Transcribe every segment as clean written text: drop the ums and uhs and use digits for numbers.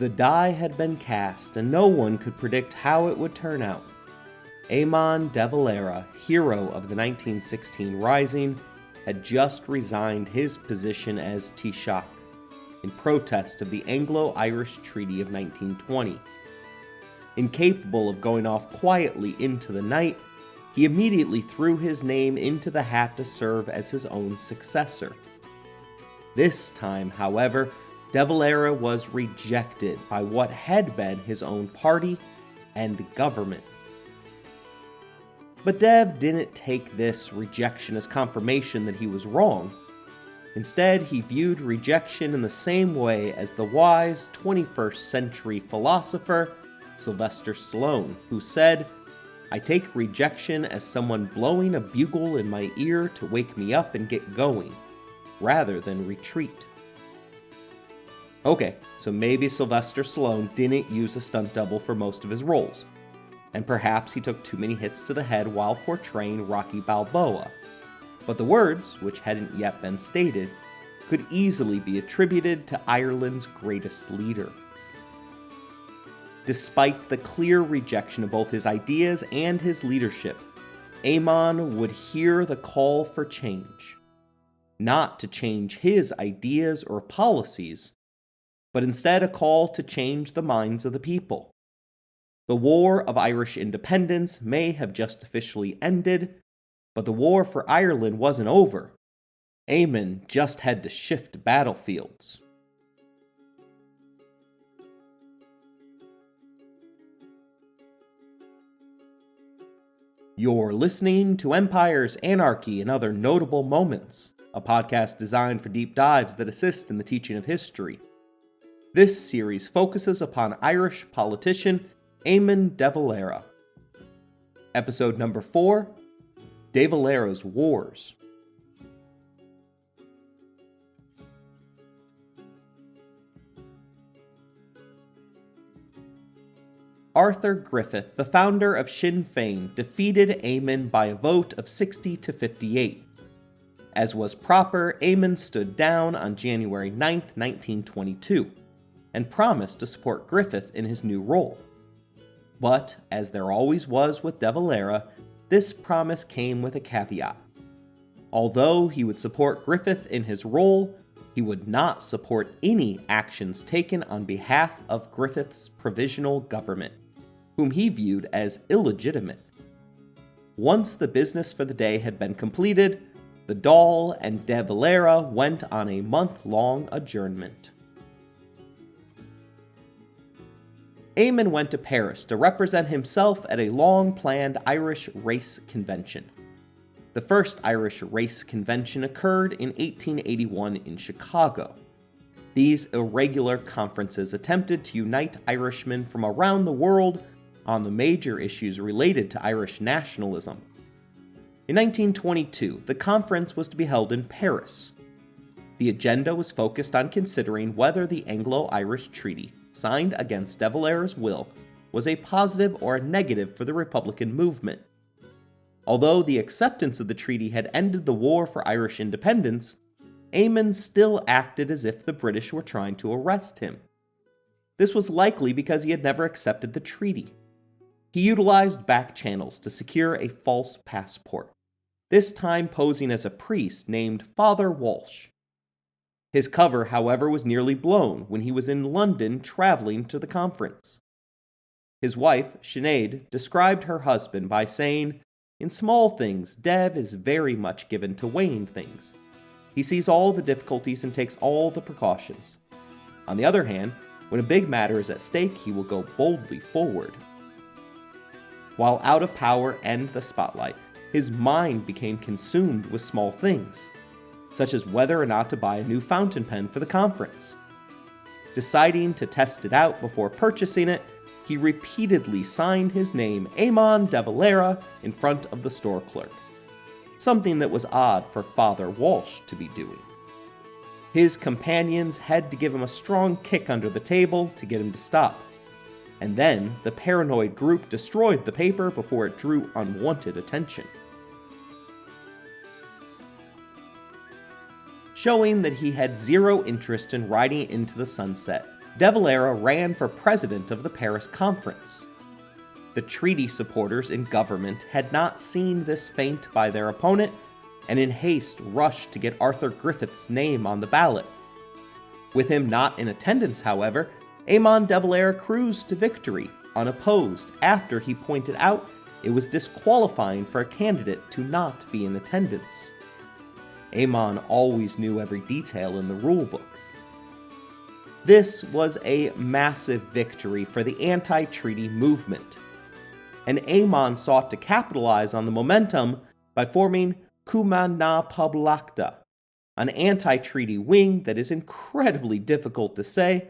The die had been cast, and no one could predict how it would turn out. Eamon De Valera, hero of the 1916 Rising, had just resigned his position as Taoiseach in protest of the Anglo-Irish Treaty of 1920. Incapable of going off quietly into the night, he immediately threw his name into the hat to serve as his own successor. This time, however, De Valera was rejected by what had been his own party and government. But Dev didn't take this rejection as confirmation that he was wrong. Instead, he viewed rejection in the same way as the wise 21st century philosopher Sylvester Stallone, who said, "I take rejection as someone blowing a bugle in my ear to wake me up and get going, rather than retreat." Okay, so maybe Sylvester Stallone didn't use a stunt double for most of his roles, and perhaps he took too many hits to the head while portraying Rocky Balboa. But the words, which hadn't yet been stated, could easily be attributed to Ireland's greatest leader. Despite the clear rejection of both his ideas and his leadership, Eamon would hear the call for change. Not to change his ideas or policies, but instead a call to change the minds of the people. The War of Irish Independence may have just officially ended, but the war for Ireland wasn't over. Eamon just had to shift battlefields. You're listening to Empires, Anarchy, and Other Notable Moments, a podcast designed for deep dives that assist in the teaching of history. This series focuses upon Irish politician Eamon De Valera. Episode number 4, De Valera's Wars. Arthur Griffith, the founder of Sinn Féin, defeated Eamon by a vote of 60 to 58. As was proper, Eamon stood down on January 9, 1922, and promised to support Griffith in his new role. But, as there always was with De Valera, this promise came with a caveat. Although he would support Griffith in his role, he would not support any actions taken on behalf of Griffith's provisional government, whom he viewed as illegitimate. Once the business for the day had been completed, the Dáil and De Valera went on a month-long adjournment. Eamon went to Paris to represent himself at a long-planned Irish race convention. The first Irish race convention occurred in 1881 in Chicago. These irregular conferences attempted to unite Irishmen from around the world on the major issues related to Irish nationalism. In 1922, the conference was to be held in Paris. The agenda was focused on considering whether the Anglo-Irish Treaty, signed against De Valera's will, was a positive or a negative for the Republican movement. Although the acceptance of the treaty had ended the war for Irish independence, Eamon still acted as if the British were trying to arrest him. This was likely because he had never accepted the treaty. He utilized back channels to secure a false passport, this time posing as a priest named Father Walsh. His cover, however, was nearly blown when he was in London traveling to the conference. His wife, Sinead, described her husband by saying, "In small things, Dev is very much given to weighing things. He sees all the difficulties and takes all the precautions. On the other hand, when a big matter is at stake, he will go boldly forward." While out of power and the spotlight, his mind became consumed with small things, such as whether or not to buy a new fountain pen for the conference. Deciding to test it out before purchasing it, he repeatedly signed his name Eamon De Valera in front of the store clerk, something that was odd for Father Walsh to be doing. His companions had to give him a strong kick under the table to get him to stop, and then the paranoid group destroyed the paper before it drew unwanted attention. Showing that he had zero interest in riding into the sunset, De Valera ran for president of the Paris Conference. The treaty supporters in government had not seen this feint by their opponent, and in haste rushed to get Arthur Griffith's name on the ballot. With him not in attendance, however, Eamon De Valera cruised to victory, unopposed, after he pointed out it was disqualifying for a candidate to not be in attendance. Eamon always knew every detail in the rulebook. This was a massive victory for the anti-treaty movement, and Eamon sought to capitalize on the momentum by forming International Baccalaureates, an anti-treaty wing that is incredibly difficult to say,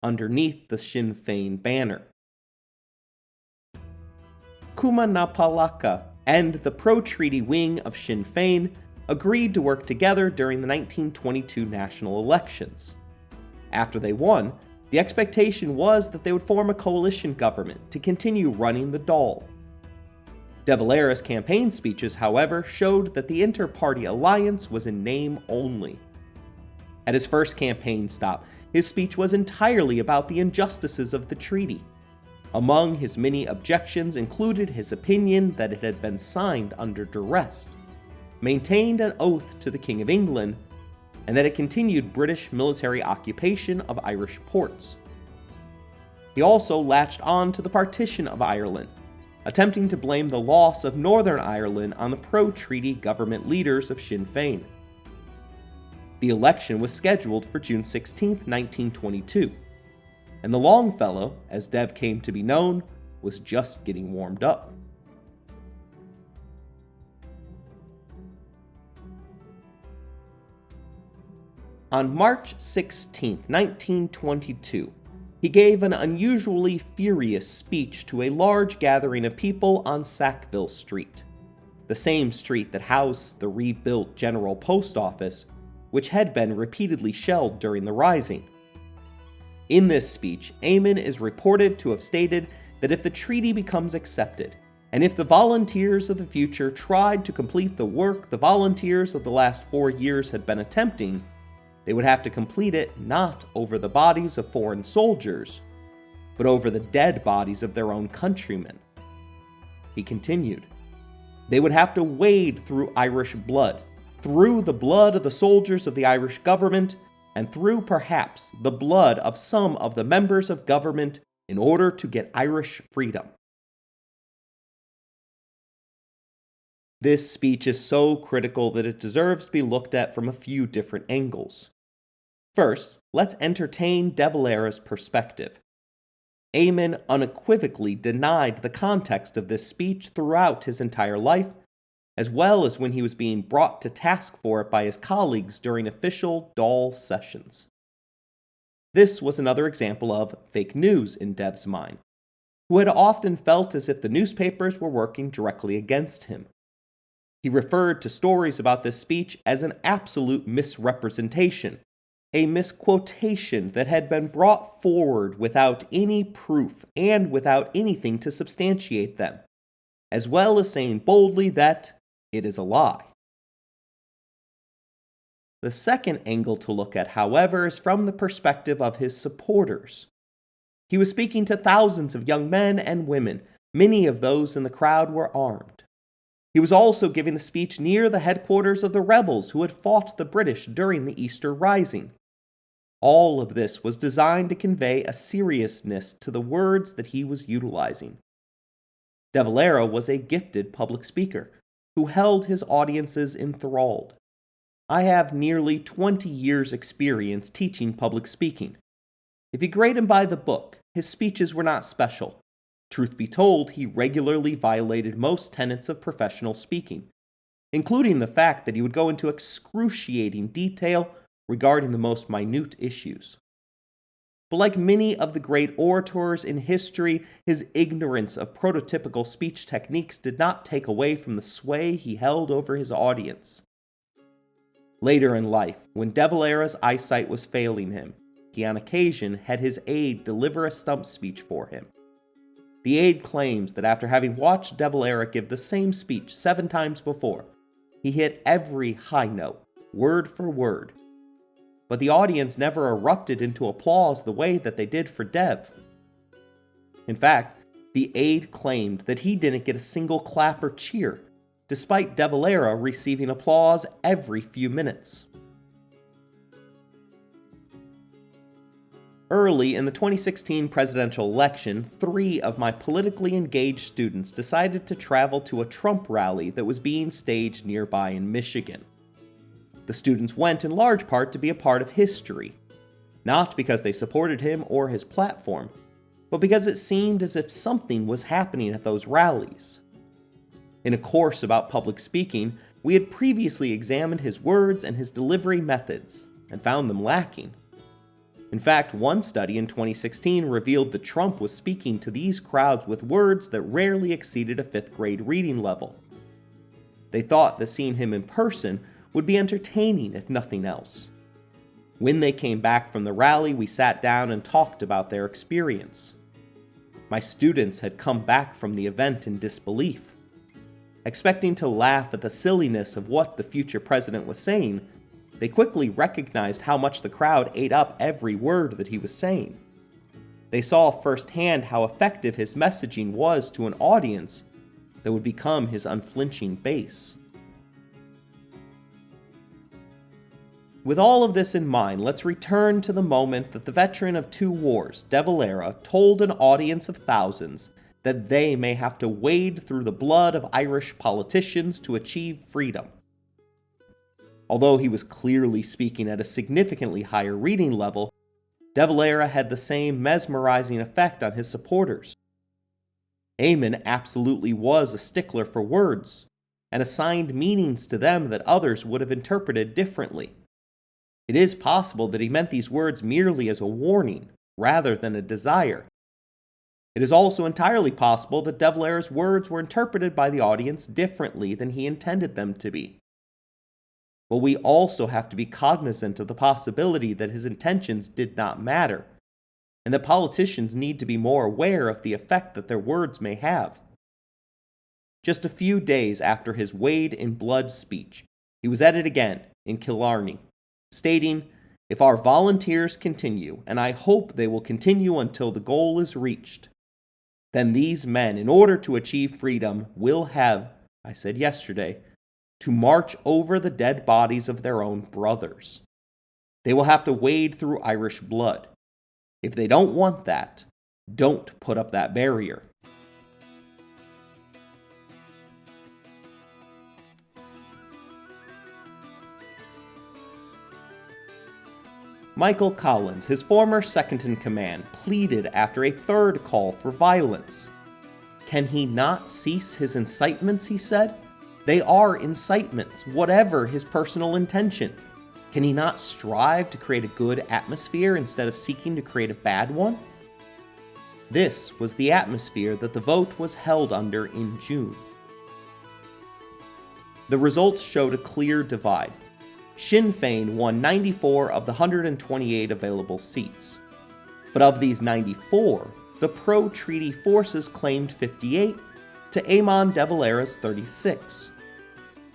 underneath the Sinn Féin banner. International Baccalaureates and the pro-treaty wing of Sinn Féin agreed to work together during the 1922 national elections. After they won, the expectation was that they would form a coalition government to continue running the Dáil. De Valera's campaign speeches, however, showed that the inter-party alliance was in name only. At his first campaign stop, his speech was entirely about the injustices of the treaty. Among his many objections included his opinion that it had been signed under duress, maintained an oath to the King of England, and that it continued British military occupation of Irish ports. He also latched on to the partition of Ireland, attempting to blame the loss of Northern Ireland on the pro-treaty government leaders of Sinn Féin. The election was scheduled for June 16, 1922, and the Longfellow, as Dev came to be known, was just getting warmed up. On March 16, 1922, he gave an unusually furious speech to a large gathering of people on Sackville Street, the same street that housed the rebuilt General Post Office, which had been repeatedly shelled during the Rising. In this speech, Eamon is reported to have stated that if the treaty becomes accepted, and if the volunteers of the future tried to complete the work the volunteers of the last 4 years had been attempting, they would have to complete it not over the bodies of foreign soldiers, but over the dead bodies of their own countrymen. He continued, they would have to wade through Irish blood, through the blood of the soldiers of the Irish government, and through perhaps the blood of some of the members of government in order to get Irish freedom. This speech is so critical that it deserves to be looked at from a few different angles. First, let's entertain De Valera's perspective. Eamon unequivocally denied the context of this speech throughout his entire life, as well as when he was being brought to task for it by his colleagues during official Dáil sessions. This was another example of fake news in Dev's mind, who had often felt as if the newspapers were working directly against him. He referred to stories about this speech as an absolute misrepresentation, a misquotation that had been brought forward without any proof and without anything to substantiate them, as well as saying boldly that it is a lie. The second angle to look at, however, is from the perspective of his supporters. He was speaking to thousands of young men and women. Many of those in the crowd were armed. He was also giving the speech near the headquarters of the rebels who had fought the British during the Easter Rising. All of this was designed to convey a seriousness to the words that he was utilizing. De Valera was a gifted public speaker who held his audiences enthralled. I have nearly 20 years' experience teaching public speaking. If you grade him by the book, his speeches were not special. Truth be told, he regularly violated most tenets of professional speaking, including the fact that he would go into excruciating detail regarding the most minute issues. But like many of the great orators in history, his ignorance of prototypical speech techniques did not take away from the sway he held over his audience. Later in life, when De Valera's eyesight was failing him, he on occasion had his aide deliver a stump speech for him. The aide claims that after having watched De Valera give the same speech 7 times before, he hit every high note, word for word. but the audience never erupted into applause the way that they did for Dev. In fact, the aide claimed that he didn't get a single clap or cheer, despite De Valera receiving applause every few minutes. Early in the 2016 presidential election, 3 of my politically engaged students decided to travel to a Trump rally that was being staged nearby in Michigan. The students went in large part to be a part of history, not because they supported him or his platform, but because it seemed as if something was happening at those rallies. In a course about public speaking, we had previously examined his words and his delivery methods, and found them lacking. In fact, one study in 2016 revealed that Trump was speaking to these crowds with words that rarely exceeded a 5th grade reading level. They thought that seeing him in person would be entertaining if nothing else. When they came back from the rally, we sat down and talked about their experience. My students had come back from the event in disbelief. Expecting to laugh at the silliness of what the future president was saying, they quickly recognized how much the crowd ate up every word that he was saying. They saw firsthand how effective his messaging was to an audience that would become his unflinching base. With all of this in mind, let's return to the moment that the veteran of 2 wars, De Valera, told an audience of thousands that they may have to wade through the blood of Irish politicians to achieve freedom. Although he was clearly speaking at a significantly higher reading level, De Valera had the same mesmerizing effect on his supporters. Eamon absolutely was a stickler for words, and assigned meanings to them that others would have interpreted differently. It is possible that he meant these words merely as a warning, rather than a desire. It is also entirely possible that De Valera's words were interpreted by the audience differently than he intended them to be. But we also have to be cognizant of the possibility that his intentions did not matter, and that politicians need to be more aware of the effect that their words may have. Just a few days after his Wade in Blood speech, he was at it again in Killarney, stating, "If our volunteers continue, and I hope they will continue until the goal is reached, then these men, in order to achieve freedom, will have, I said yesterday, to march over the dead bodies of their own brothers. They will have to wade through Irish blood. If they don't want that, don't put up that barrier." Michael Collins, his former second-in-command, pleaded after a 3rd call for violence. Can he not cease his incitements, he said? They are incitements, whatever his personal intention. Can he not strive to create a good atmosphere instead of seeking to create a bad one? This was the atmosphere that the vote was held under in June. The results showed a clear divide. Sinn Féin won 94 of the 128 available seats. But of these 94, the pro-treaty forces claimed 58 to Eamon De Valera's 36.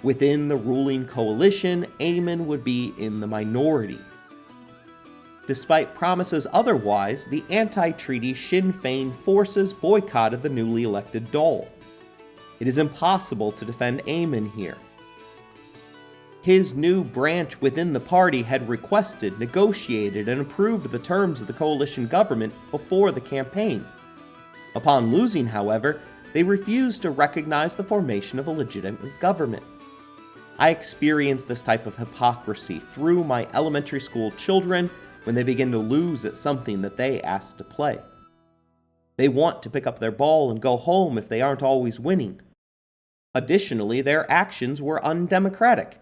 Within the ruling coalition, Eamon would be in the minority. Despite promises otherwise, the anti-treaty Sinn Féin forces boycotted the newly elected Dáil. It is impossible to defend Eamon here. His new branch within the party had requested, negotiated, and approved the terms of the coalition government before the campaign. Upon losing, however, they refused to recognize the formation of a legitimate government. I experienced this type of hypocrisy through my elementary school children when they begin to lose at something that they ask to play. They want to pick up their ball and go home if they aren't always winning. Additionally, their actions were undemocratic,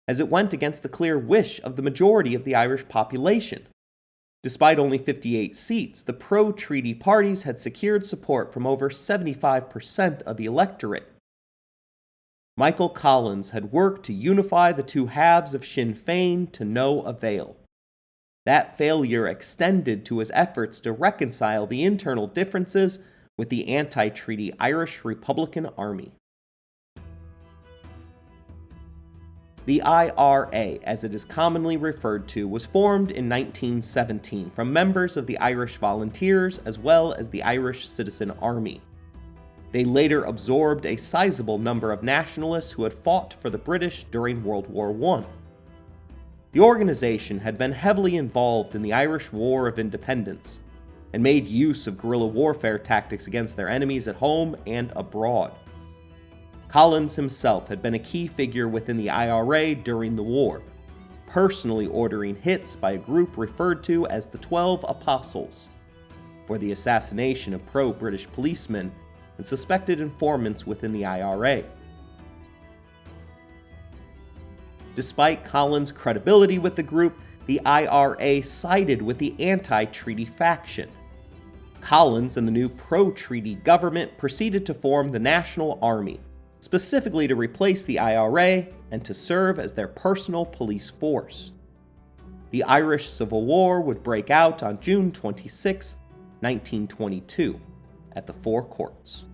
as it went against the clear wish of the majority of the Irish population. Despite only 58 seats, the pro-treaty parties had secured support from over 75% of the electorate. Michael Collins had worked to unify the 2 halves of Sinn Féin to no avail. That failure extended to his efforts to reconcile the internal differences with the anti-treaty Irish Republican Army. The IRA, as it is commonly referred to, was formed in 1917 from members of the Irish Volunteers as well as the Irish Citizen Army. They later absorbed a sizable number of nationalists who had fought for the British during World War I. The organization had been heavily involved in the Irish War of Independence and made use of guerrilla warfare tactics against their enemies at home and abroad. Collins himself had been a key figure within the IRA during the war, personally ordering hits by a group referred to as the 12 Apostles for the assassination of pro-British policemen and suspected informants within the IRA. Despite Collins' credibility with the group, the IRA sided with the anti-treaty faction. Collins and the new pro-treaty government proceeded to form the National Army, specifically to replace the IRA and to serve as their personal police force. The Irish Civil War would break out on June 26, 1922, at the Four Courts.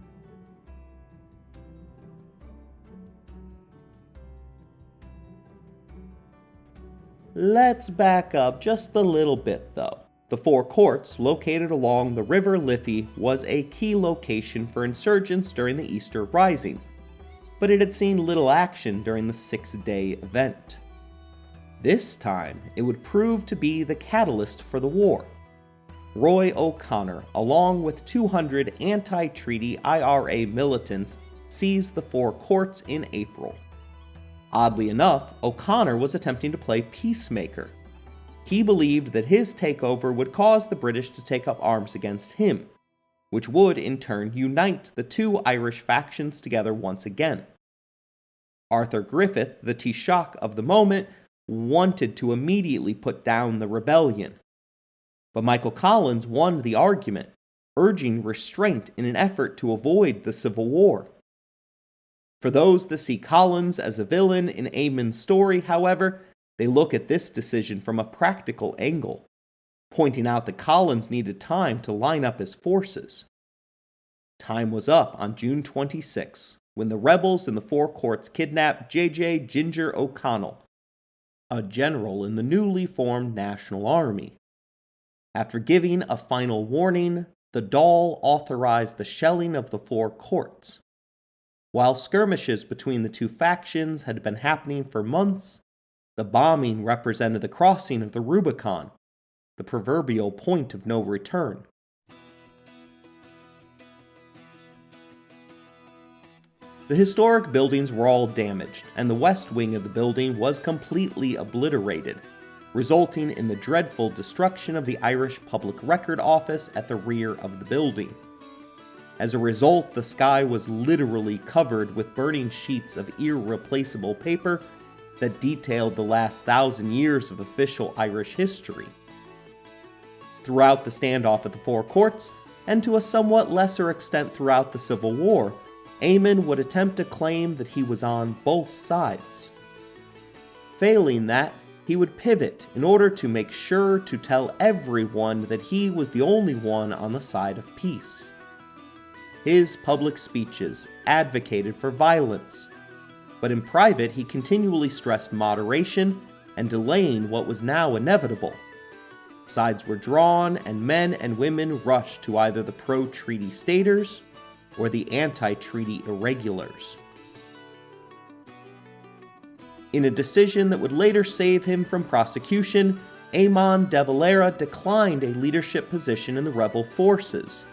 Let's back up just a little bit, though. The Four Courts, located along the River Liffey, was a key location for insurgents during the Easter Rising, but it had seen little action during the six-day event. This time, it would prove to be the catalyst for the war. Roy O'Connor, along with 200 anti-treaty IRA militants, seized the Four Courts in April. Oddly enough, O'Connor was attempting to play peacemaker. He believed that his takeover would cause the British to take up arms against him, which would in turn unite the two Irish factions together once again. Arthur Griffith, the Taoiseach of the moment, wanted to immediately put down the rebellion. But Michael Collins won the argument, urging restraint in an effort to avoid the Civil War. For those that see Collins as a villain in Eamon's story, however, they look at this decision from a practical angle, pointing out that Collins needed time to line up his forces. Time was up on June 26, when the rebels in the Four Courts kidnapped J.J. Ginger O'Connell, a general in the newly formed National Army. After giving a final warning, the Dáil authorized the shelling of the Four Courts. While skirmishes between the two factions had been happening for months, the bombing represented the crossing of the Rubicon, the proverbial point of no return. The historic buildings were all damaged, and the west wing of the building was completely obliterated, resulting in the dreadful destruction of the Irish Public Record Office at the rear of the building. As a result, the sky was literally covered with burning sheets of irreplaceable paper that detailed the last 1,000 years of official Irish history. Throughout the standoff at the Four Courts, and to a somewhat lesser extent throughout the Civil War, Eamon would attempt to claim that he was on both sides. Failing that, he would pivot in order to make sure to tell everyone that he was the only one on the side of peace. His public speeches advocated for violence, but in private he continually stressed moderation and delaying what was now inevitable. Sides were drawn, and men and women rushed to either the pro-treaty staters or the anti-treaty irregulars. In a decision that would later save him from prosecution, Eamon De Valera declined a leadership position in the rebel forces,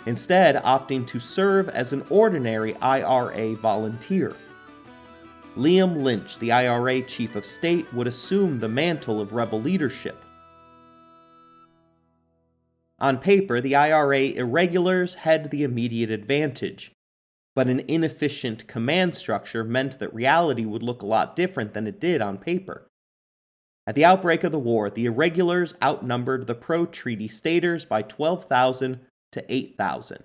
instead opting to serve as an ordinary IRA volunteer. Liam Lynch, the IRA chief of state, would assume the mantle of rebel leadership. On paper, the IRA irregulars had the immediate advantage, but an inefficient command structure meant that reality would look a lot different than it did on paper. At the outbreak of the war, the irregulars outnumbered the pro-treaty staters by 12,000 to 8,000,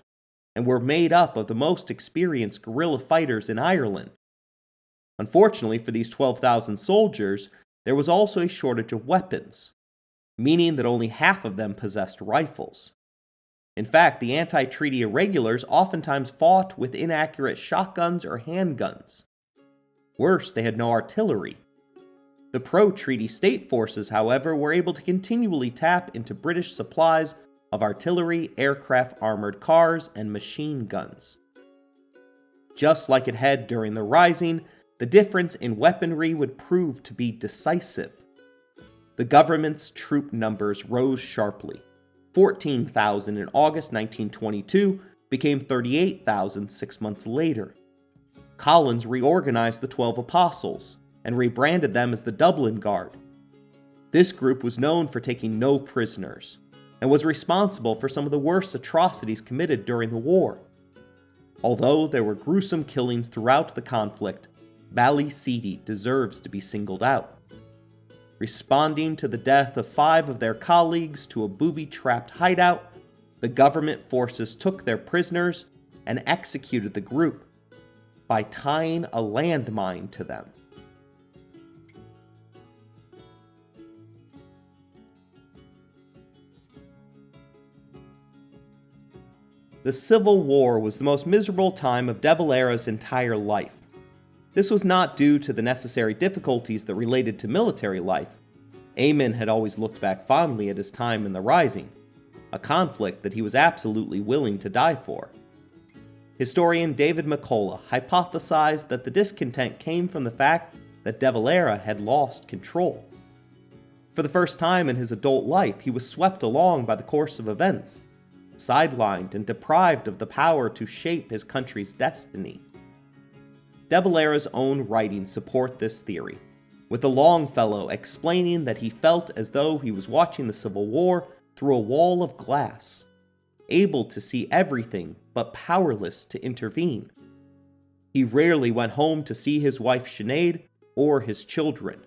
and were made up of the most experienced guerrilla fighters in Ireland. Unfortunately for these 12,000 soldiers, there was also a shortage of weapons, meaning that only half of them possessed rifles. In fact, the anti-treaty irregulars oftentimes fought with inaccurate shotguns or handguns. Worse, they had no artillery, The pro-treaty state forces, however, were able to continually tap into British supplies of artillery, aircraft, armored cars, and machine guns. Just like it had during the Rising, the difference in weaponry would prove to be decisive. The government's troop numbers rose sharply. 14,000 in August 1922 became 38,000 6 months later. Collins reorganized the 12 Apostles and rebranded them as the Dublin Guard. This group was known for taking no prisoners and was responsible for some of the worst atrocities committed during the war. Although there were gruesome killings throughout the conflict, Ballyseedy deserves to be singled out. Responding to the death of 5 of their colleagues to a booby-trapped hideout, the government forces took their prisoners and executed the group by tying a landmine to them. The Civil War was the most miserable time of De Valera's entire life. This was not due to the necessary difficulties that related to military life. Eamon had always looked back fondly at his time in the Rising, a conflict that he was absolutely willing to die for. Historian David McCullough hypothesized that the discontent came from the fact that De Valera had lost control. For the first time in his adult life, he was swept along by the course of events, sidelined and deprived of the power to shape his country's destiny. De Valera's own writings support this theory, with the Longfellow explaining that he felt as though he was watching the Civil War through a wall of glass, able to see everything but powerless to intervene. He rarely went home to see his wife Sinead or his children.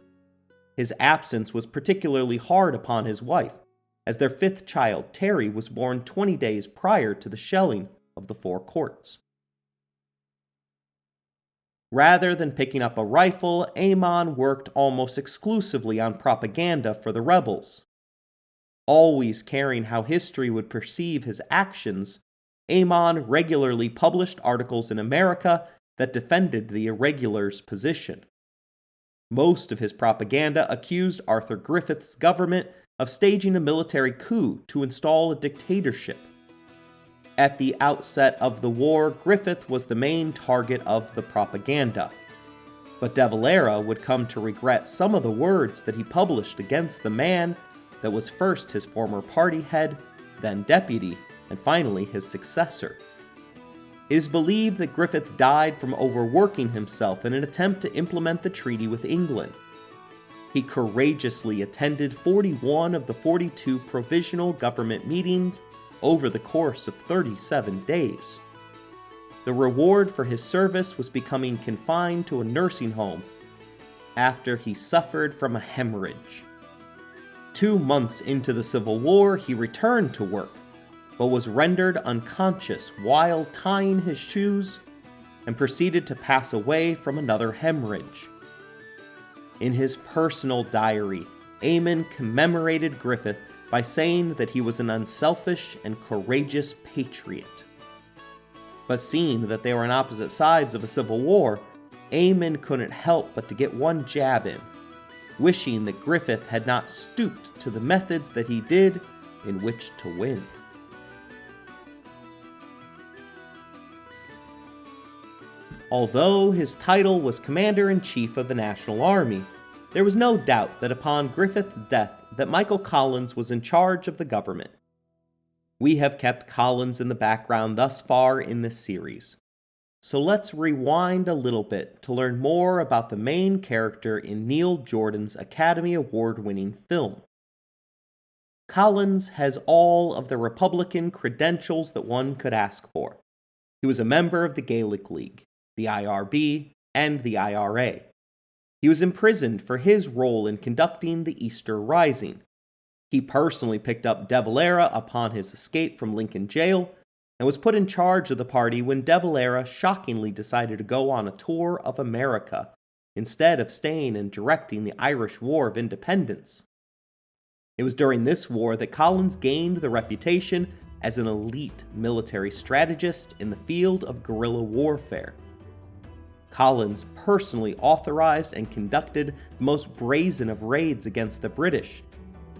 His absence was particularly hard upon his wife, as their 5th child, Terry, was born 20 days prior to the shelling of the 4 courts. Rather than picking up a rifle, Eamon worked almost exclusively on propaganda for the rebels. Always caring how history would perceive his actions, Eamon regularly published articles in America that defended the irregulars' position. Most of his propaganda accused Arthur Griffith's government of staging a military coup to install a dictatorship. At the outset of the war, Griffith was the main target of the propaganda, but De Valera would come to regret some of the words that he published against the man that was first his former party head, then deputy, and finally his successor. It is believed that Griffith died from overworking himself in an attempt to implement the treaty with England. He courageously attended 41 of the 42 provisional government meetings over the course of 37 days. The reward for his service was becoming confined to a nursing home after he suffered from a hemorrhage. 2 months into the Civil War, he returned to work, but was rendered unconscious while tying his shoes and proceeded to pass away from another hemorrhage. In his personal diary, Eamon commemorated Griffith by saying that he was an unselfish and courageous patriot. But seeing that they were on opposite sides of a civil war, Eamon couldn't help but to get one jab in, wishing that Griffith had not stooped to the methods that he did in which to win. Although his title was Commander-in-Chief of the National Army, there was no doubt that upon Griffith's death that Michael Collins was in charge of the government. We have kept Collins in the background thus far in this series, so let's rewind a little bit to learn more about the main character in Neil Jordan's Academy Award-winning film. Collins has all of the Republican credentials that one could ask for. He was a member of the Gaelic League, the IRB, and the IRA. He was imprisoned for his role in conducting the Easter Rising. He personally picked up De Valera upon his escape from Lincoln Jail and was put in charge of the party when De Valera shockingly decided to go on a tour of America instead of staying and directing the Irish War of Independence. It was during this war that Collins gained the reputation as an elite military strategist in the field of guerrilla warfare. Collins personally authorized and conducted the most brazen of raids against the British,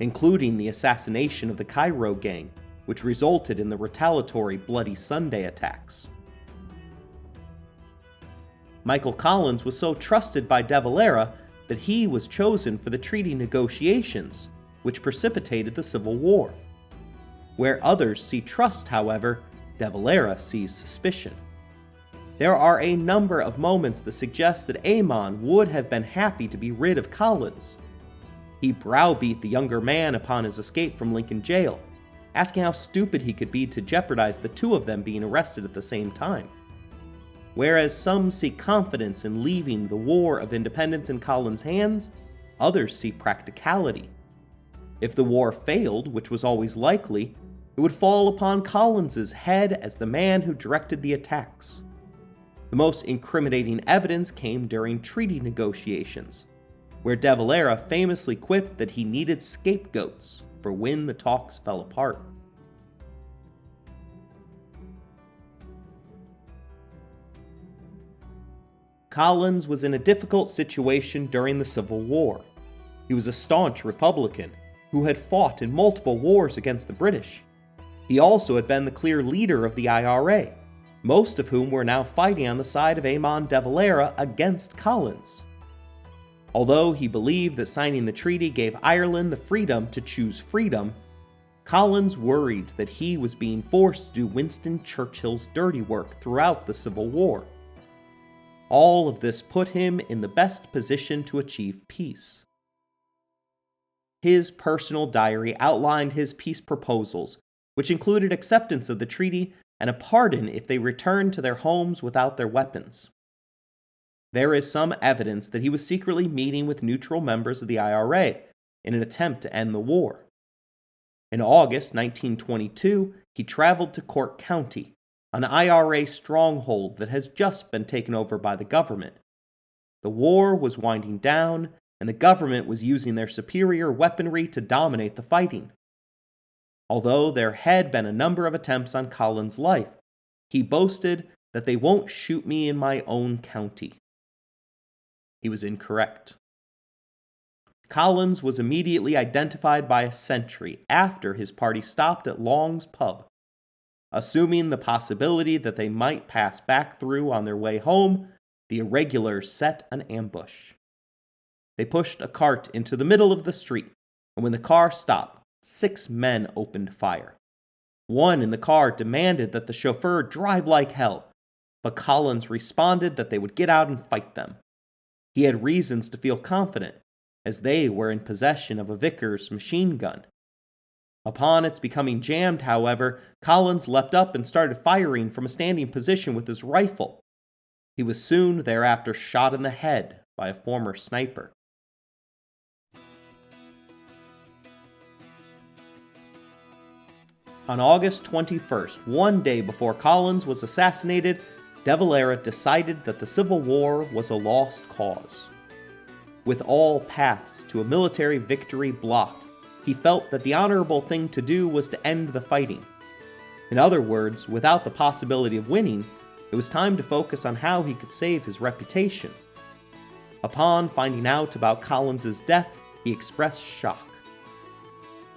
including the assassination of the Cairo gang, which resulted in the retaliatory Bloody Sunday attacks. Michael Collins was so trusted by De Valera that he was chosen for the treaty negotiations, which precipitated the Civil War. Where others see trust, however, De Valera sees suspicion. There are a number of moments that suggest that Eamon would have been happy to be rid of Collins. He browbeat the younger man upon his escape from Lincoln Jail, asking how stupid he could be to jeopardize the two of them being arrested at the same time. Whereas some see confidence in leaving the War of Independence in Collins' hands, others see practicality. If the war failed, which was always likely, it would fall upon Collins' head as the man who directed the attacks. The most incriminating evidence came during treaty negotiations, where De Valera famously quipped that he needed scapegoats for when the talks fell apart. Collins was in a difficult situation during the Civil War. He was a staunch Republican who had fought in multiple wars against the British. He also had been the clear leader of the IRA, most of whom were now fighting on the side of Eamon De Valera against Collins. Although he believed that signing the treaty gave Ireland the freedom to choose freedom, Collins worried that he was being forced to do Winston Churchill's dirty work throughout the Civil War. All of this put him in the best position to achieve peace. His personal diary outlined his peace proposals, which included acceptance of the treaty and a pardon if they returned to their homes without their weapons. There is some evidence that he was secretly meeting with neutral members of the IRA in an attempt to end the war. In August 1922, he traveled to Cork County, an IRA stronghold that has just been taken over by the government. The war was winding down, and the government was using their superior weaponry to dominate the fighting. Although there had been a number of attempts on Collins' life, he boasted that they won't shoot me in my own county. He was incorrect. Collins was immediately identified by a sentry after his party stopped at Long's pub. Assuming the possibility that they might pass back through on their way home, the irregulars set an ambush. They pushed a cart into the middle of the street, and when the car stopped, 6 men opened fire. One in the car demanded that the chauffeur drive like hell, but Collins responded that they would get out and fight them. He had reasons to feel confident, as they were in possession of a Vickers machine gun. Upon its becoming jammed, however, Collins leapt up and started firing from a standing position with his rifle. He was soon thereafter shot in the head by a former sniper. On August 21st, one day before Collins was assassinated, De Valera decided that the Civil War was a lost cause. With all paths to a military victory blocked, he felt that the honorable thing to do was to end the fighting. In other words, without the possibility of winning, it was time to focus on how he could save his reputation. Upon finding out about Collins' death, he expressed shock.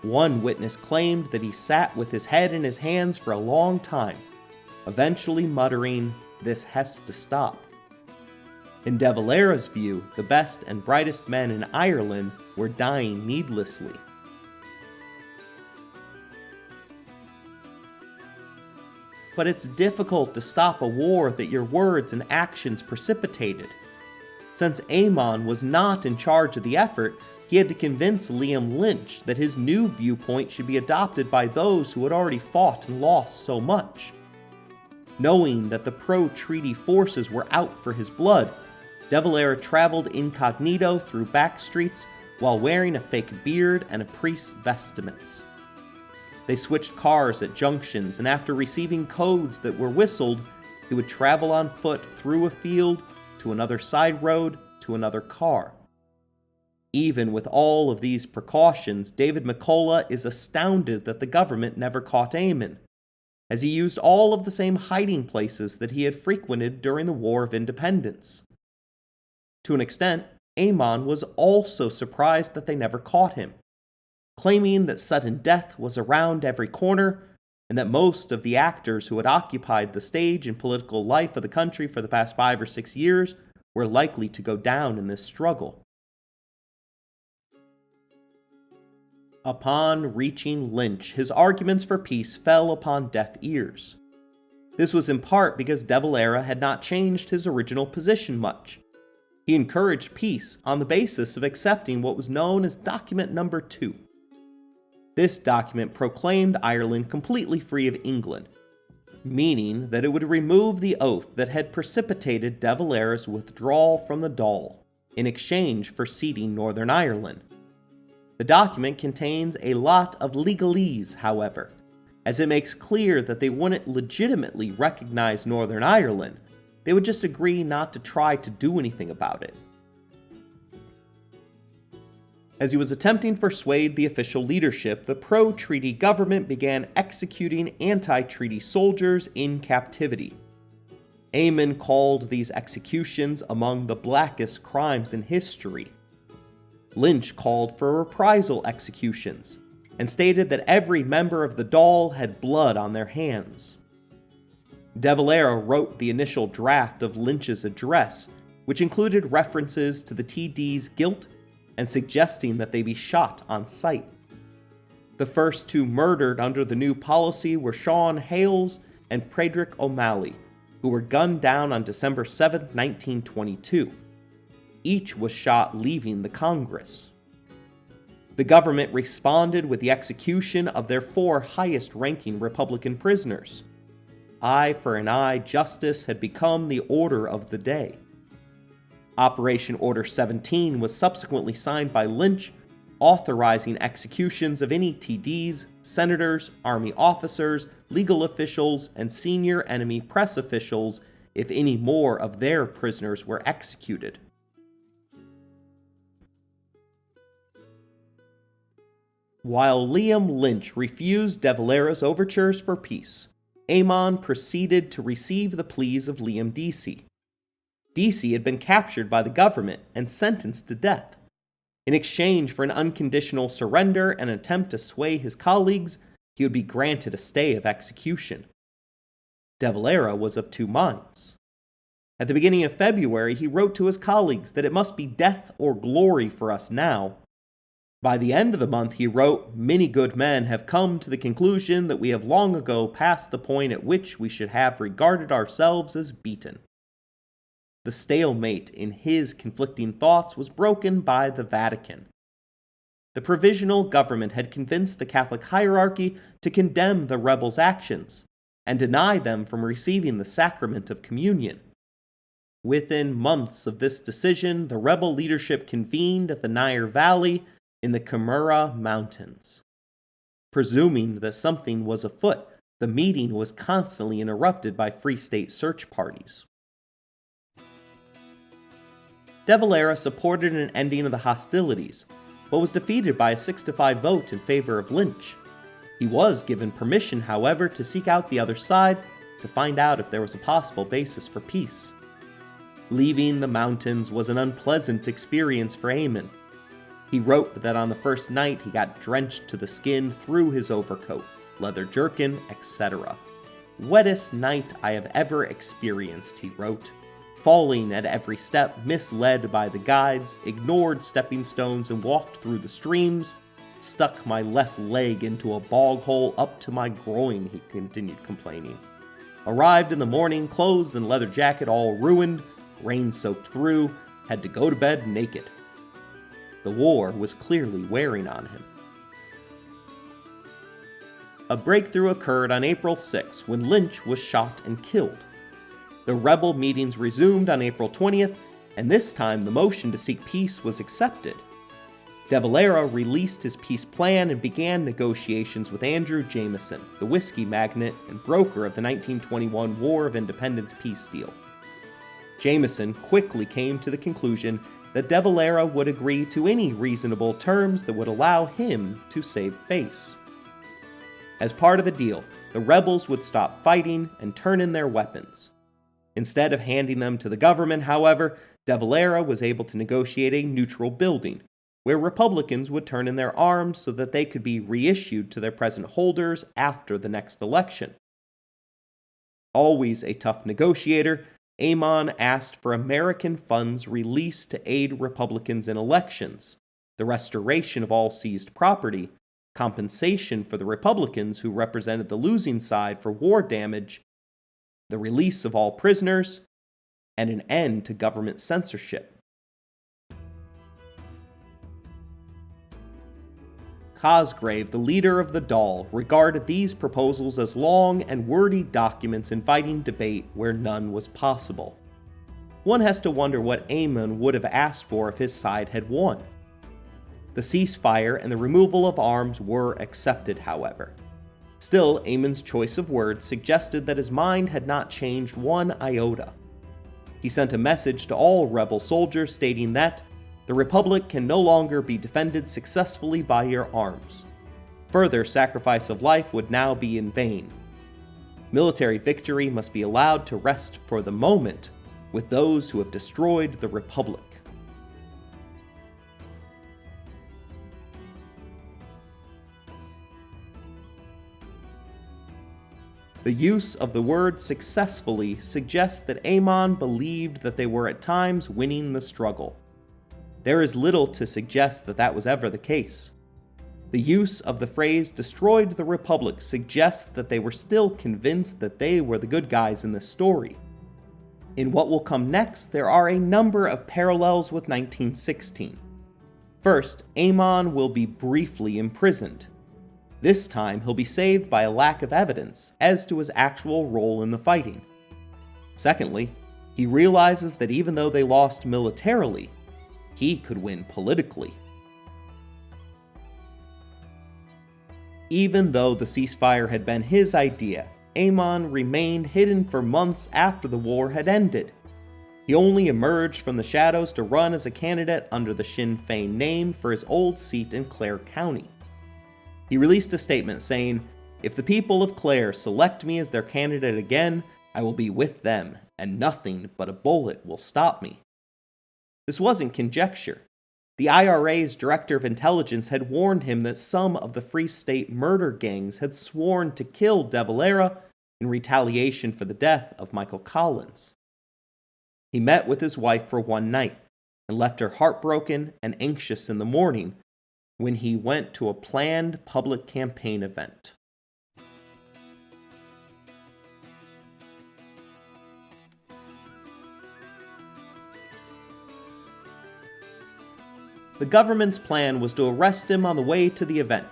One witness claimed that he sat with his head in his hands for a long time, eventually muttering, "This has to stop." In De Valera's view, the best and brightest men in Ireland were dying needlessly. But it's difficult to stop a war that your words and actions precipitated. Since Eamon was not in charge of the effort, he had to convince Liam Lynch that his new viewpoint should be adopted by those who had already fought and lost so much. Knowing that the pro-treaty forces were out for his blood, De Valera traveled incognito through back streets while wearing a fake beard and a priest's vestments. They switched cars at junctions, and after receiving codes that were whistled, he would travel on foot through a field, to another side road, to another car. Even with all of these precautions, David McCullough is astounded that the government never caught Eamon, as he used all of the same hiding places that he had frequented during the War of Independence. To an extent, Eamon was also surprised that they never caught him, claiming that sudden death was around every corner and that most of the actors who had occupied the stage and political life of the country for the past 5 or 6 years were likely to go down in this struggle. Upon reaching Lynch, his arguments for peace fell upon deaf ears. This was in part because De Valera had not changed his original position much. He encouraged peace on the basis of accepting what was known as Document Number 2. This document proclaimed Ireland completely free of England, meaning that it would remove the oath that had precipitated De Valera's withdrawal from the Dáil in exchange for ceding Northern Ireland. The document contains a lot of legalese, however, as it makes clear that they wouldn't legitimately recognize Northern Ireland. They would just agree not to try to do anything about it. As he was attempting to persuade the official leadership, the pro-treaty government began executing anti-treaty soldiers in captivity. Eamon called these executions among the blackest crimes in history. Lynch called for reprisal executions and stated that every member of the Dáil had blood on their hands. De Valera wrote the initial draft of Lynch's address, which included references to the TD's guilt and suggesting that they be shot on sight. The first 2 murdered under the new policy were Sean Hales and Frederick O'Malley, who were gunned down on December 7, 1922. Each was shot leaving the Congress. The government responded with the execution of their 4 highest-ranking Republican prisoners. Eye for an eye justice had become the order of the day. Operation Order 17 was subsequently signed by Lynch, authorizing executions of any TDs, senators, army officers, legal officials, and senior enemy press officials if any more of their prisoners were executed. While Liam Lynch refused De Valera's overtures for peace, Eamon proceeded to receive the pleas of Liam Deasy. Deasy had been captured by the government and sentenced to death. In exchange for an unconditional surrender and an attempt to sway his colleagues, he would be granted a stay of execution. De Valera was of 2 minds. At the beginning of February, he wrote to his colleagues that it must be death or glory for us now. By the end of the month, he wrote, "Many good men have come to the conclusion that we have long ago passed the point at which we should have regarded ourselves as beaten." The stalemate in his conflicting thoughts was broken by the Vatican. The provisional government had convinced the Catholic hierarchy to condemn the rebels' actions and deny them from receiving the sacrament of communion. Within months of this decision, the rebel leadership convened at the Nire Valley in the Camorra Mountains. Presuming that something was afoot, the meeting was constantly interrupted by Free State search parties. De Valera supported an ending of the hostilities, but was defeated by a 6-5 vote in favor of Lynch. He was given permission, however, to seek out the other side to find out if there was a possible basis for peace. Leaving the mountains was an unpleasant experience for Eamon. He wrote that on the first night he got drenched to the skin through his overcoat, leather jerkin, etc. "Wettest night I have ever experienced," he wrote. "Falling at every step, misled by the guides, ignored stepping stones and walked through the streams, stuck my left leg into a bog hole up to my groin," he continued complaining. "Arrived in the morning, clothes and leather jacket all ruined, rain soaked through, had to go to bed naked." The war was clearly wearing on him. A breakthrough occurred on April 6 when Lynch was shot and killed. The rebel meetings resumed on April 20th, and this time the motion to seek peace was accepted. De Valera released his peace plan and began negotiations with Andrew Jameson, the whiskey magnate and broker of the 1921 War of Independence peace deal. Jameson quickly came to the conclusion that De Valera would agree to any reasonable terms that would allow him to save face. As part of the deal, the rebels would stop fighting and turn in their weapons. Instead of handing them to the government, however, De Valera was able to negotiate a neutral building, where Republicans would turn in their arms so that they could be reissued to their present holders after the next election. Always a tough negotiator, Eamon asked for American funds released to aid Republicans in elections, the restoration of all seized property, compensation for the Republicans who represented the losing side for war damage, the release of all prisoners, and an end to government censorship. Cosgrave, the leader of the Dail, regarded these proposals as long and wordy documents inviting debate where none was possible. One has to wonder what Eamon would have asked for if his side had won. The ceasefire and the removal of arms were accepted, however. Still, Eamon's choice of words suggested that his mind had not changed one iota. He sent a message to all rebel soldiers stating that the Republic can no longer be defended successfully by your arms. Further sacrifice of life would now be in vain. Military victory must be allowed to rest for the moment with those who have destroyed the Republic. The use of the word successfully suggests that Eamon believed that they were at times winning the struggle. There is little to suggest that that was ever the case. The use of the phrase destroyed the Republic suggests that they were still convinced that they were the good guys in this story. In what will come next, there are a number of parallels with 1916. First, Eamon will be briefly imprisoned. This time, he'll be saved by a lack of evidence as to his actual role in the fighting. Secondly, he realizes that even though they lost militarily, he could win politically. Even though the ceasefire had been his idea, Eamon remained hidden for months after the war had ended. He only emerged from the shadows to run as a candidate under the Sinn Féin name for his old seat in Clare County. He released a statement saying, "If the people of Clare select me as their candidate again, I will be with them, and nothing but a bullet will stop me." This wasn't conjecture. The IRA's director of intelligence had warned him that some of the Free State murder gangs had sworn to kill De Valera in retaliation for the death of Michael Collins. He met with his wife for one night and left her heartbroken and anxious in the morning when he went to a planned public campaign event. The government's plan was to arrest him on the way to the event.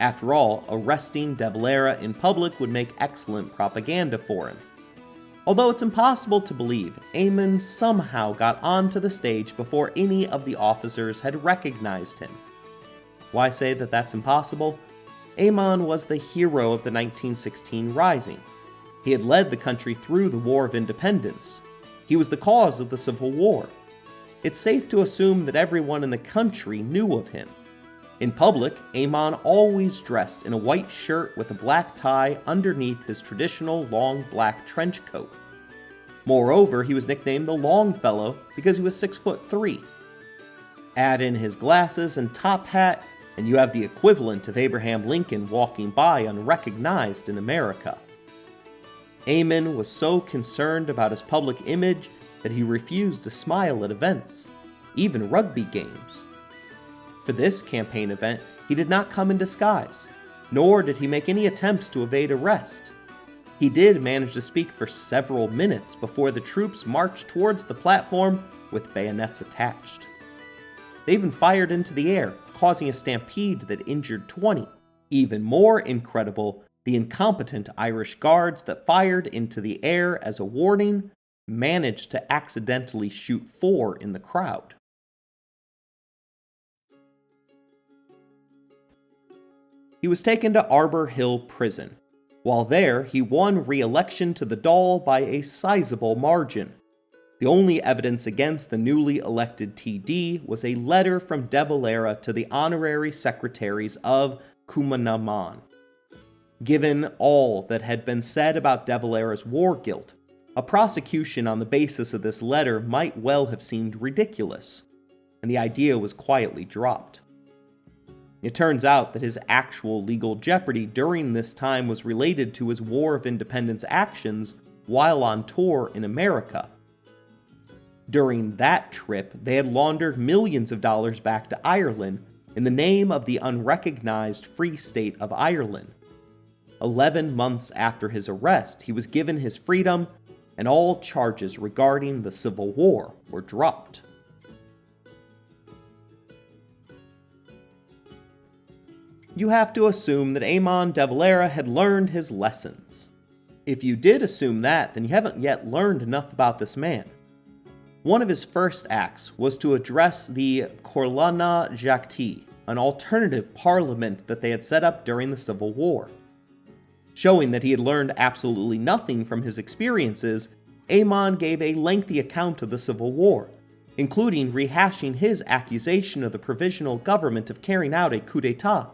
After all, arresting De Valera in public would make excellent propaganda for him. Although it's impossible to believe, Eamon somehow got onto the stage before any of the officers had recognized him. Why say that that's impossible? Eamon was the hero of the 1916 Rising. He had led the country through the War of Independence. He was the cause of the Civil War. It's safe to assume that everyone in the country knew of him. In public, Eamon always dressed in a white shirt with a black tie underneath his traditional long black trench coat. Moreover, he was nicknamed the Longfellow because he was 6'3". Add in his glasses and top hat, and you have the equivalent of Abraham Lincoln walking by unrecognized in America. Eamon was so concerned about his public image that he refused to smile at events, even rugby games. For this campaign event, he did not come in disguise, nor did he make any attempts to evade arrest. He did manage to speak for several minutes before the troops marched towards the platform with bayonets attached. They even fired into the air, causing a stampede that injured 20. Even more incredible, the incompetent Irish guards that fired into the air as a warning managed to accidentally shoot 4 in the crowd. He was taken to Arbor Hill Prison. While there, he won re-election to the Dáil by a sizable margin. The only evidence against the newly elected TD was a letter from De Valera to the honorary secretaries of Cumann. Given all that had been said about De Valera's war guilt, A prosecution on the basis of this letter might well have seemed ridiculous, and the idea was quietly dropped. It turns out that his actual legal jeopardy during this time was related to his War of Independence actions while on tour in America. During that trip, they had laundered millions of dollars back to Ireland in the name of the unrecognized Free State of Ireland. 11 months after his arrest, he was given his freedom, and all charges regarding the Civil War were dropped. You have to assume that Eamon De Valera had learned his lessons. If you did assume that, then you haven't yet learned enough about this man. One of his first acts was to address the Corlana Jacti, an alternative parliament that they had set up during the Civil War. Showing that he had learned absolutely nothing from his experiences, Eamon gave a lengthy account of the Civil War, including rehashing his accusation of the provisional government of carrying out a coup d'etat.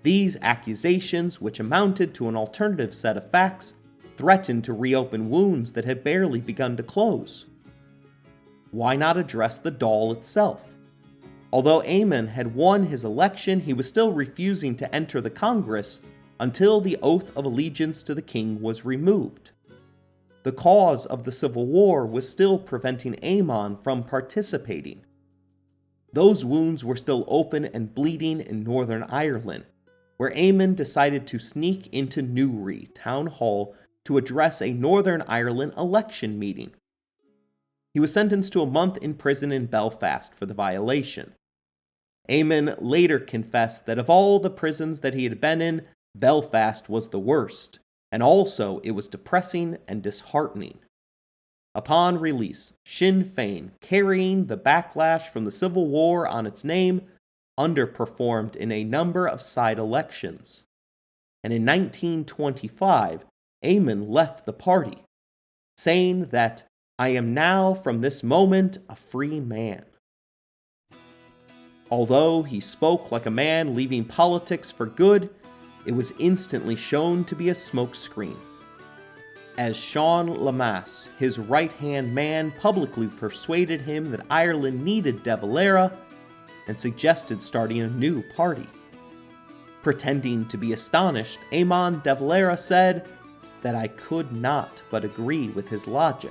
These accusations, which amounted to an alternative set of facts, threatened to reopen wounds that had barely begun to close. Why not address the Dáil itself? Although Eamon had won his election, he was still refusing to enter the Congress until the oath of allegiance to the king was removed. The cause of the Civil War was still preventing Eamon from participating. Those wounds were still open and bleeding in Northern Ireland, where Eamon decided to sneak into Newry Town Hall to address a Northern Ireland election meeting. He was sentenced to a month in prison in Belfast for the violation. Eamon later confessed that of all the prisons that he had been in, Belfast was the worst, and also it was depressing and disheartening. Upon release, Sinn Féin, carrying the backlash from the Civil War on its name, underperformed in a number of side elections. And in 1925, Eamon left the party, saying that, "I am now from this moment a free man." Although he spoke like a man leaving politics for good, it was instantly shown to be a smokescreen. As Sean Lamass, his right-hand man, publicly persuaded him that Ireland needed De Valera and suggested starting a new party. Pretending to be astonished, Eamon De Valera said that I could not but agree with his logic.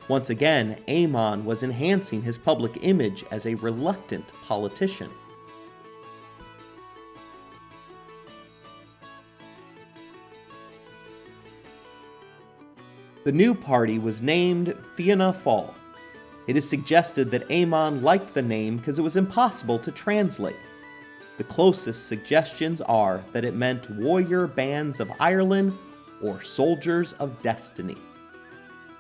Once again, Eamon was enhancing his public image as a reluctant politician. The new party was named Fianna Fáil. It is suggested that Eamon liked the name because it was impossible to translate. The closest suggestions are that it meant Warrior Bands of Ireland or Soldiers of Destiny.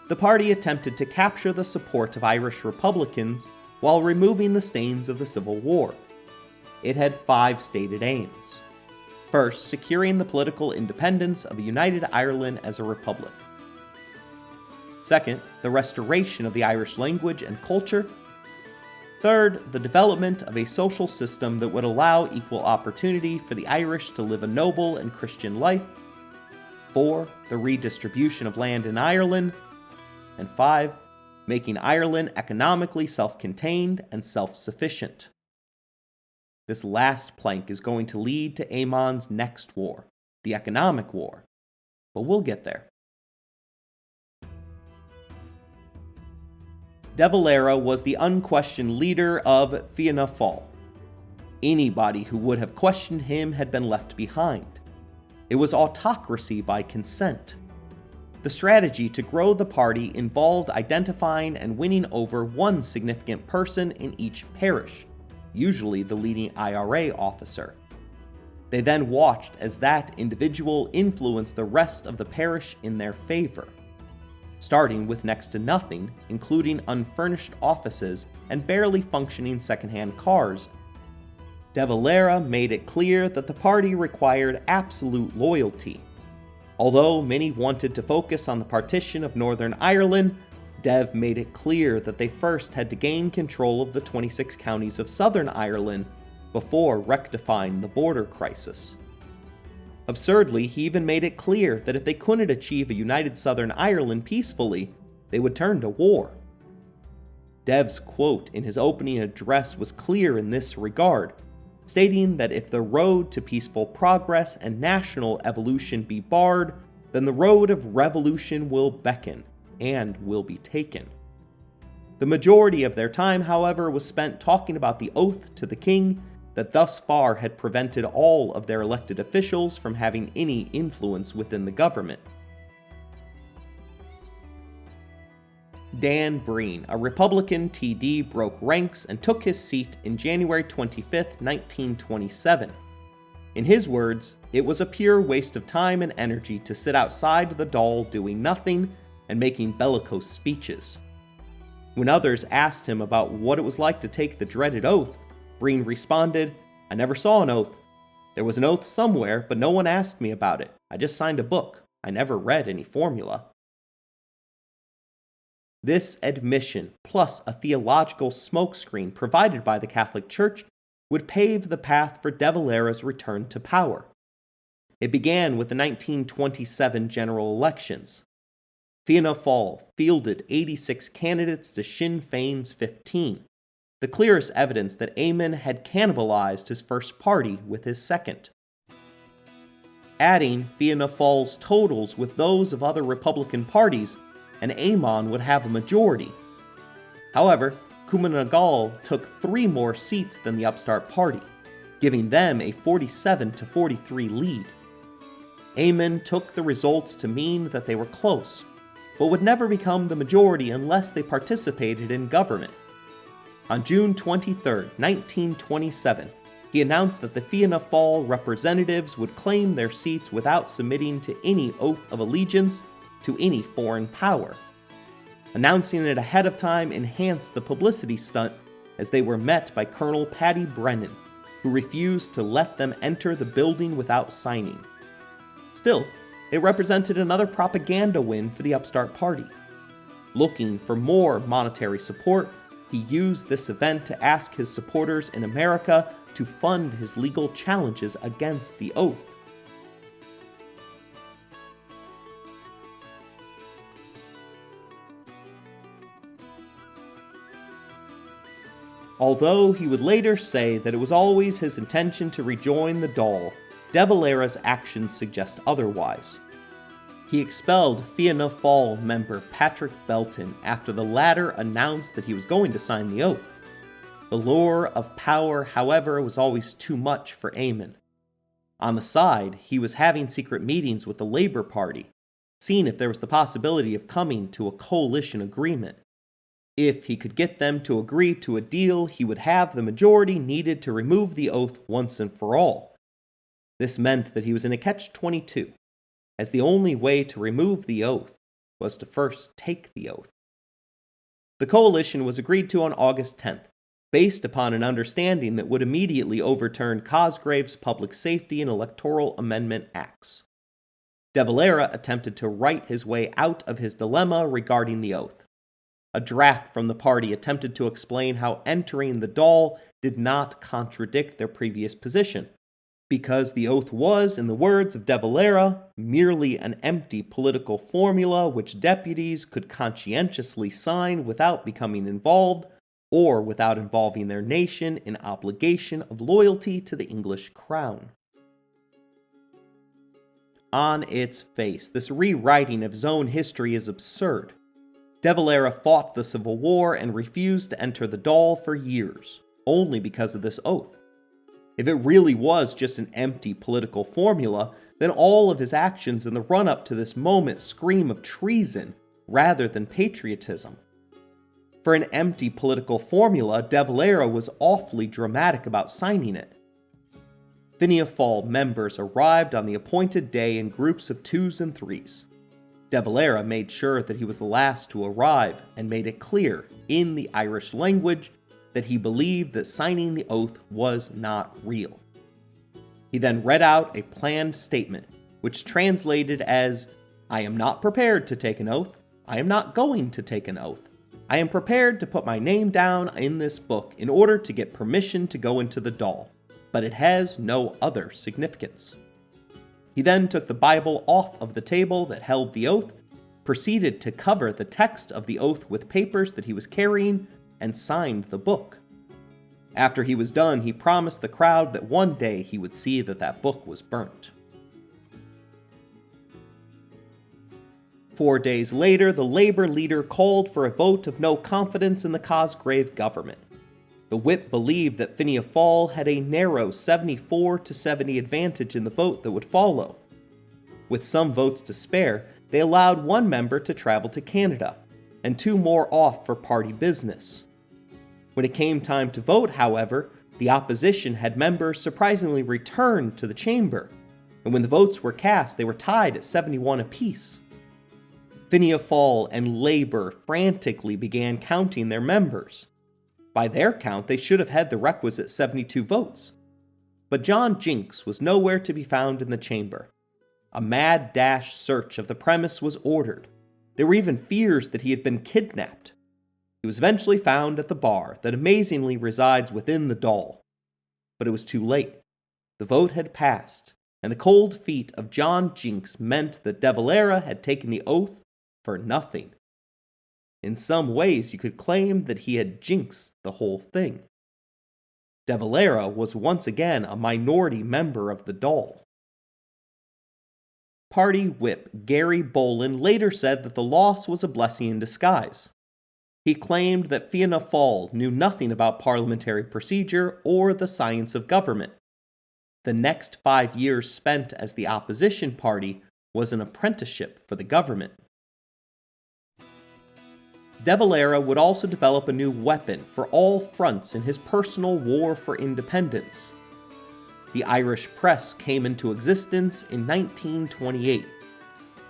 The party attempted to capture the support of Irish Republicans while removing the stains of the Civil War. It had 5 stated aims. First, securing the political independence of a united Ireland as a republic. Second, the restoration of the Irish language and culture. Third, the development of a social system that would allow equal opportunity for the Irish to live a noble and Christian life. 4, the redistribution of land in Ireland. And 5, making Ireland economically self-contained and self-sufficient. This last plank is going to lead to Eamon's next war, the economic war. But we'll get there. De Valera was the unquestioned leader of Fianna Fáil. Anybody who would have questioned him had been left behind. It was autocracy by consent. The strategy to grow the party involved identifying and winning over one significant person in each parish, usually the leading IRA officer. They then watched as that individual influenced the rest of the parish in their favor. Starting with next to nothing, including unfurnished offices and barely functioning second-hand cars, De Valera made it clear that the party required absolute loyalty. Although many wanted to focus on the partition of Northern Ireland, Dev made it clear that they first had to gain control of the 26 counties of Southern Ireland before rectifying the border crisis. Absurdly, he even made it clear that if they couldn't achieve a united Southern Ireland peacefully, they would turn to war. Dev's quote in his opening address was clear in this regard, stating that if the road to peaceful progress and national evolution be barred, then the road of revolution will beckon and will be taken. The majority of their time, however, was spent talking about the oath to the king that thus far had prevented all of their elected officials from having any influence within the government. Dan Breen, a Republican TD, broke ranks and took his seat in January 25, 1927. In his words, "It was a pure waste of time and energy to sit outside the Dáil doing nothing and making bellicose speeches." When others asked him about what it was like to take the dreaded oath, Breen responded, "I never saw an oath. There was an oath somewhere, but no one asked me about it. I just signed a book. I never read any formula." This admission, plus a theological smokescreen provided by the Catholic Church, would pave the path for De Valera's return to power. It began with the 1927 general elections. Fianna Fáil fielded 86 candidates to Sinn Féin's 15, the clearest evidence that Eamon had cannibalized his first party with his second. Adding Fianna Fáil's totals with those of other Republican parties, and Eamon would have a majority. However, Cumann na Gael took 3 more seats than the upstart party, giving them a 47-43 lead. Eamon took the results to mean that they were close, but would never become the majority unless they participated in government. On June 23, 1927, he announced that the Fianna Fáil representatives would claim their seats without submitting to any oath of allegiance to any foreign power. Announcing it ahead of time enhanced the publicity stunt, as they were met by Colonel Paddy Brennan, who refused to let them enter the building without signing. Still, it represented another propaganda win for the upstart party. Looking for more monetary support, he used this event to ask his supporters in America to fund his legal challenges against the oath. Although he would later say that it was always his intention to rejoin the Dáil, De Valera's actions suggest otherwise. He expelled Fianna Fáil member Patrick Belton after the latter announced that he was going to sign the oath. The lure of power, however, was always too much for Eamon. On the side, he was having secret meetings with the Labour Party, seeing if there was the possibility of coming to a coalition agreement. If he could get them to agree to a deal, he would have the majority needed to remove the oath once and for all. This meant that he was in a catch-22, as the only way to remove the oath was to first take the oath. The coalition was agreed to on August 10th, based upon an understanding that would immediately overturn Cosgrave's Public Safety and Electoral Amendment Acts. De Valera attempted to write his way out of his dilemma regarding the oath. A draft from the party attempted to explain how entering the Dáil did not contradict their previous position, because the oath was, in the words of De Valera, merely an empty political formula which deputies could conscientiously sign without becoming involved, or without involving their nation in obligation of loyalty to the English crown. On its face, this rewriting of his own history is absurd. De Valera fought the Civil War and refused to enter the Dáil for years, only because of this oath. If it really was just an empty political formula, then all of his actions in the run-up to this moment scream of treason rather than patriotism. For an empty political formula, De Valera was awfully dramatic about signing it. Fianna Fáil members arrived on the appointed day in groups of 2s and 3s. De Valera made sure that he was the last to arrive and made it clear, in the Irish language, that he believed that signing the oath was not real. He then read out a planned statement, which translated as, "I am not prepared to take an oath. I am not going to take an oath. I am prepared to put my name down in this book in order to get permission to go into the Dáil, but it has no other significance." He then took the Bible off of the table that held the oath, proceeded to cover the text of the oath with papers that he was carrying, and signed the book. After he was done, he promised the crowd that one day he would see that that book was burnt. 4 days later, the labor leader called for a vote of no confidence in the Cosgrave government. The whip believed that Fianna Fáil had a narrow 74-70 advantage in the vote that would follow. With some votes to spare, they allowed one member to travel to Canada, and 2 more off for party business. When it came time to vote, however, the opposition had members surprisingly return to the chamber, and when the votes were cast, they were tied at 71 apiece. Fianna Fáil and Labour frantically began counting their members. By their count, they should have had the requisite 72 votes. But John Jinks was nowhere to be found in the chamber. A mad dash search of the premise was ordered. There were even fears that he had been kidnapped. He was eventually found at the bar that amazingly resides within the Dail. But it was too late. The vote had passed, and the cold feet of John Jinks meant that De Valera had taken the oath for nothing. In some ways, you could claim that he had jinxed the whole thing. De Valera was once again a minority member of the Dail. Party whip Gary Bolin later said that the loss was a blessing in disguise. He claimed that Fianna Fáil knew nothing about parliamentary procedure or the science of government. The next 5 years spent as the opposition party was an apprenticeship for the government. De Valera would also develop a new weapon for all fronts in his personal war for independence. The Irish press came into existence in 1928.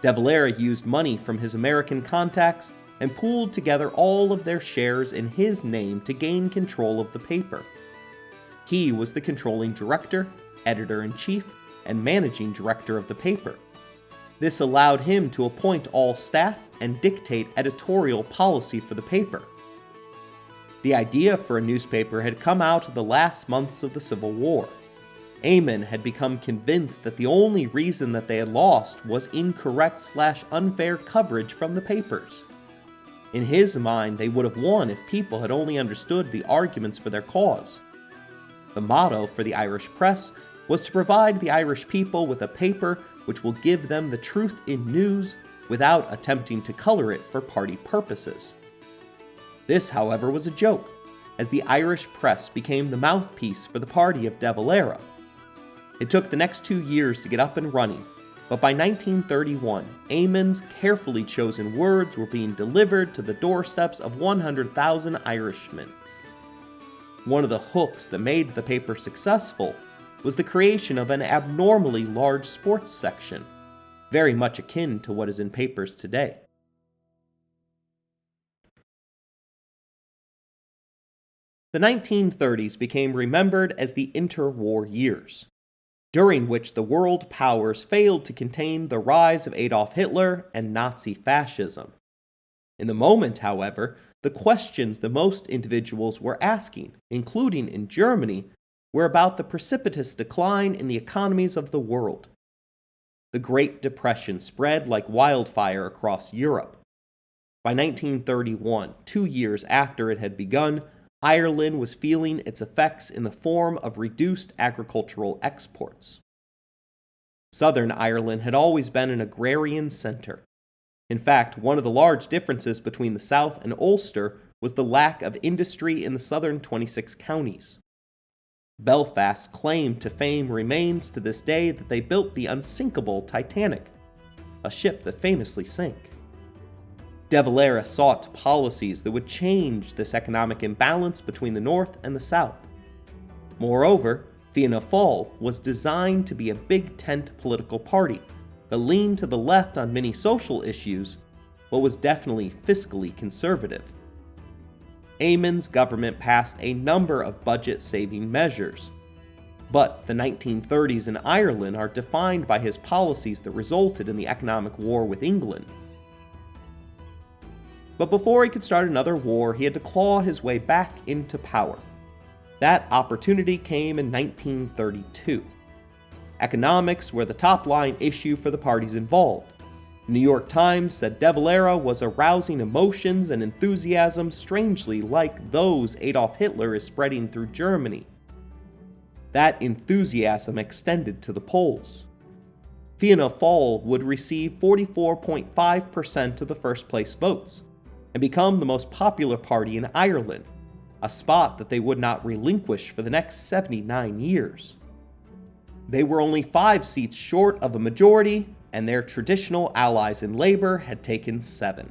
De Valera used money from his American contacts and pooled together all of their shares in his name to gain control of the paper. He was the controlling director, editor-in-chief, and managing director of the paper. This allowed him to appoint all staff and dictate editorial policy for the paper. The idea for a newspaper had come out of the last months of the Civil War. Eamon had become convinced that the only reason that they had lost was incorrect/unfair coverage from the papers. In his mind, they would have won if people had only understood the arguments for their cause. The motto for the Irish press was to provide the Irish people with a paper which will give them the truth in news without attempting to color it for party purposes. This, however, was a joke, as the Irish press became the mouthpiece for the party of De Valera. It took the next 2 years to get up and running, but by 1931, Eamon's carefully chosen words were being delivered to the doorsteps of 100,000 Irishmen. One of the hooks that made the paper successful was the creation of an abnormally large sports section, very much akin to what is in papers today. The 1930s became remembered as the interwar years, during which the world powers failed to contain the rise of Adolf Hitler and Nazi fascism. In the moment, however, the questions that most individuals were asking, including in Germany, were about the precipitous decline in the economies of the world. The Great Depression spread like wildfire across Europe. By 1931, 2 years after it had begun, Ireland was feeling its effects in the form of reduced agricultural exports. Southern Ireland had always been an agrarian center. In fact, one of the large differences between the South and Ulster was the lack of industry in the southern 26 counties. Belfast's claim to fame remains to this day that they built the unsinkable Titanic, a ship that famously sank. De Valera sought policies that would change this economic imbalance between the North and the South. Moreover, Fianna Fáil was designed to be a big tent political party that leaned to the left on many social issues, but was definitely fiscally conservative. Eamon's government passed a number of budget-saving measures, but the 1930s in Ireland are defined by his policies that resulted in the economic war with England. But before he could start another war, he had to claw his way back into power. That opportunity came in 1932. Economics were the top-line issue for the parties involved. The New York Times said De Valera was arousing emotions and enthusiasm strangely like those Adolf Hitler is spreading through Germany. That enthusiasm extended to the polls. Fianna Fáil would receive 44.5% of the first-place votes and become the most popular party in Ireland, a spot that they would not relinquish for the next 79 years. They were only 5 seats short of a majority, and their traditional allies in Labour had taken 7.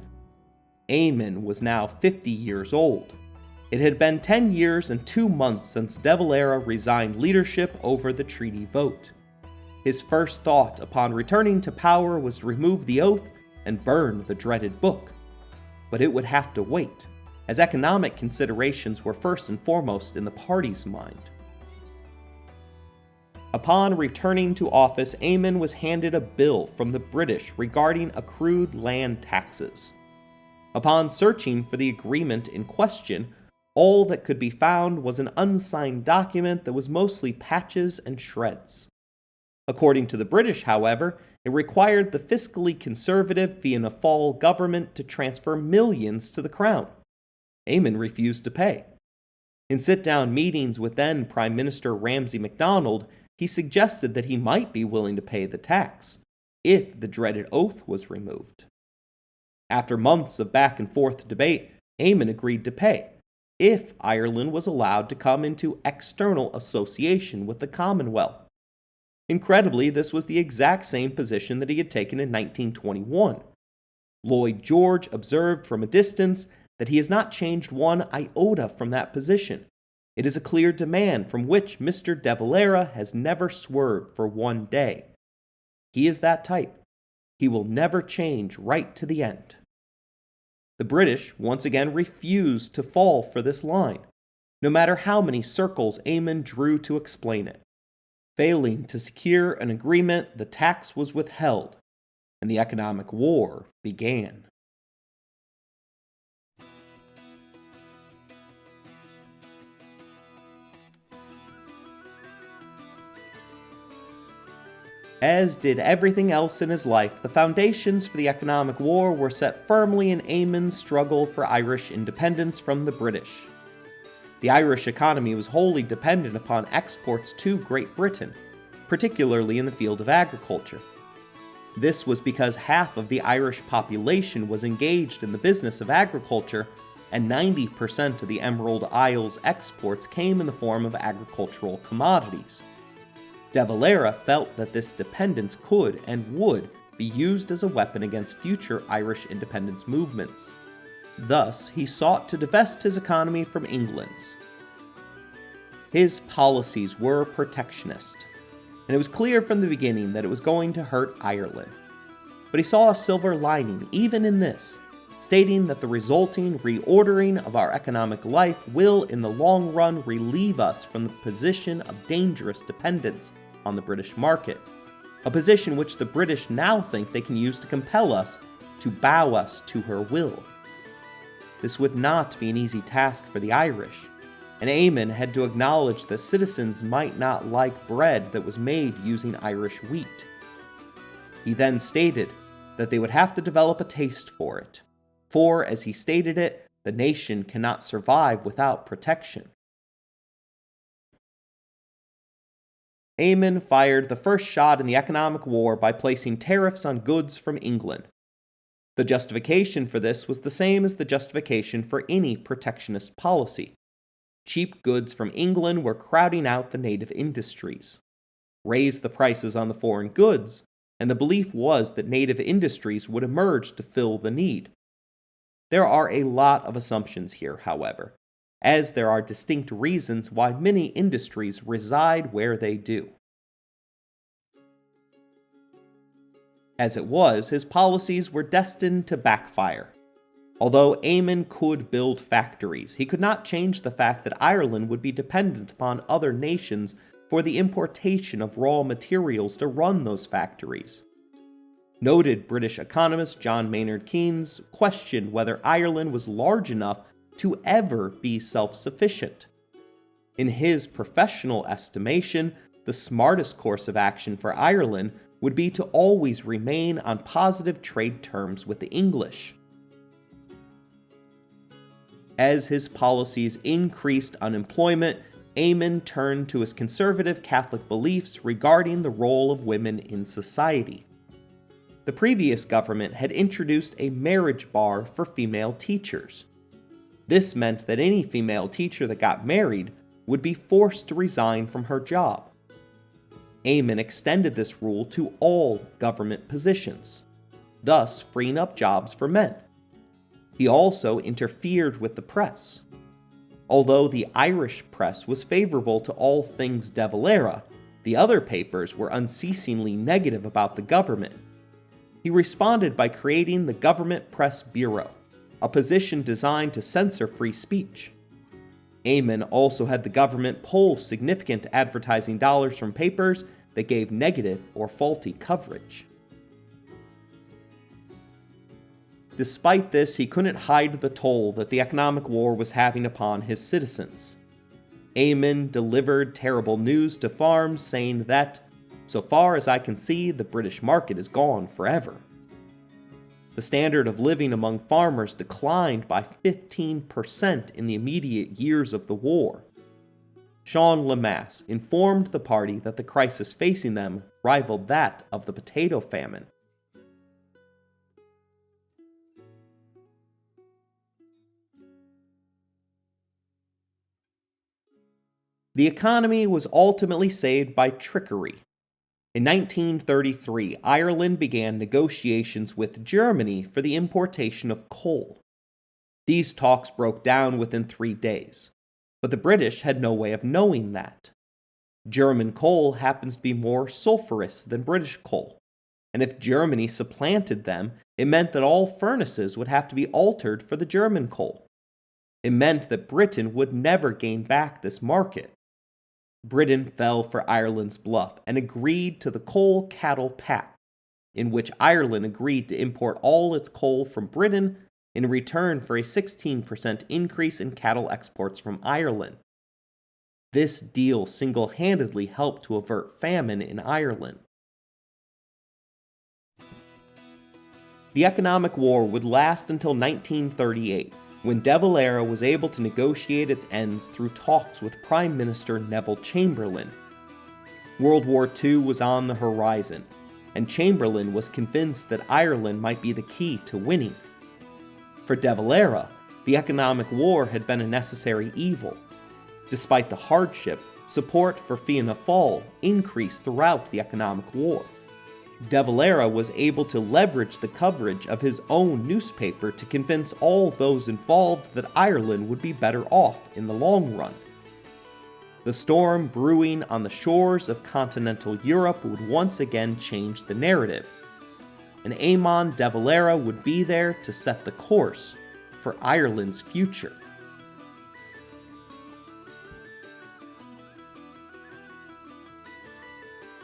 Eamon was now 50 years old. It had been 10 years and 2 months since De Valera resigned leadership over the treaty vote. His first thought upon returning to power was to remove the oath and burn the dreaded book. But it would have to wait, as economic considerations were first and foremost in the party's mind. Upon returning to office, Eamon was handed a bill from the British regarding accrued land taxes. Upon searching for the agreement in question, all that could be found was an unsigned document that was mostly patches and shreds. According to the British, however, it required the fiscally conservative Fianna Fáil government to transfer millions to the Crown. Eamon refused to pay. In sit-down meetings with then Prime Minister Ramsay MacDonald, he suggested that he might be willing to pay the tax, if the dreaded oath was removed. After months of back-and-forth debate, Eamon agreed to pay, if Ireland was allowed to come into external association with the Commonwealth. Incredibly, this was the exact same position that he had taken in 1921. Lloyd George observed from a distance that he has not changed one iota from that position. It is a clear demand from which Mr. De Valera has never swerved for one day. He is that type. He will never change right to the end. The British once again refused to fall for this line, no matter how many circles Eamon drew to explain it. Failing to secure an agreement, the tax was withheld, and the economic war began. As did everything else in his life, the foundations for the economic war were set firmly in Eamon's struggle for Irish independence from the British. The Irish economy was wholly dependent upon exports to Great Britain, particularly in the field of agriculture. This was because half of the Irish population was engaged in the business of agriculture, and 90% of the Emerald Isles' exports came in the form of agricultural commodities. De Valera felt that this dependence could and would be used as a weapon against future Irish independence movements. Thus, he sought to divest his economy from England's. His policies were protectionist, and it was clear from the beginning that it was going to hurt Ireland. But he saw a silver lining even in this, stating that the resulting reordering of our economic life will in the long run relieve us from the position of dangerous dependence on the British market, a position which the British now think they can use to compel us, to bow us to her will. This would not be an easy task for the Irish, and Eamon had to acknowledge that citizens might not like bread that was made using Irish wheat. He then stated that they would have to develop a taste for it, for, as he stated it, the nation cannot survive without protection. Eamon fired the first shot in the economic war by placing tariffs on goods from England. The justification for this was the same as the justification for any protectionist policy. Cheap goods from England were crowding out the native industries. Raise the prices on the foreign goods, and the belief was that native industries would emerge to fill the need. There are a lot of assumptions here, however, as there are distinct reasons why many industries reside where they do. As it was, his policies were destined to backfire. Although Eamon could build factories, he could not change the fact that Ireland would be dependent upon other nations for the importation of raw materials to run those factories. Noted British economist John Maynard Keynes questioned whether Ireland was large enough to ever be self-sufficient. In his professional estimation, The smartest course of action for Ireland would be to always remain on positive trade terms with the English. As his policies increased unemployment, Eamon turned to his conservative Catholic beliefs regarding the role of women in society. The previous government had introduced a marriage bar for female teachers. This meant that any female teacher that got married would be forced to resign from her job. Eamon extended this rule to all government positions, thus freeing up jobs for men. He also interfered with the press. Although the Irish press was favorable to all things De Valera, the other papers were unceasingly negative about the government. He responded by creating the Government Press Bureau, a position designed to censor free speech. Eamon also had the government pull significant advertising dollars from papers that gave negative or faulty coverage. Despite this, he couldn't hide the toll that the economic war was having upon his citizens. Eamon delivered terrible news to farms saying that, so far as I can see, the British market is gone forever. The standard of living among farmers declined by 15% in the immediate years of the war. Sean Lemass informed the party that the crisis facing them rivaled that of the potato famine. The economy was ultimately saved by trickery. In 1933, Ireland began negotiations with Germany for the importation of coal. These talks broke down within 3 days, but the British had no way of knowing that. German coal happens to be more sulfurous than British coal, and if Germany supplanted them, it meant that all furnaces would have to be altered for the German coal. It meant that Britain would never gain back this market. Britain fell for Ireland's bluff and agreed to the Coal Cattle Pact, in which Ireland agreed to import all its coal from Britain in return for a 16% increase in cattle exports from Ireland. This deal single-handedly helped to avert famine in Ireland. The economic war would last until 1938, when De Valera was able to negotiate its ends through talks with Prime Minister Neville Chamberlain. World War II was on the horizon, and Chamberlain was convinced that Ireland might be the key to winning. For De Valera, the economic war had been a necessary evil. Despite the hardship, support for Fianna Fáil increased throughout the economic war. De Valera was able to leverage the coverage of his own newspaper to convince all those involved that Ireland would be better off in the long run. The storm brewing on the shores of continental Europe would once again change the narrative, and Eamon De Valera would be there to set the course for Ireland's future.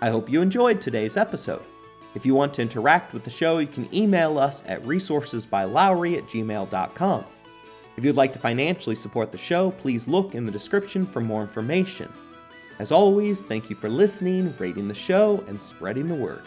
I hope you enjoyed today's episode. If you want to interact with the show, you can email us at resourcesbylowry@gmail.com. If you'd like to financially support the show, please look in the description for more information. As always, thank you for listening, rating the show, and spreading the word.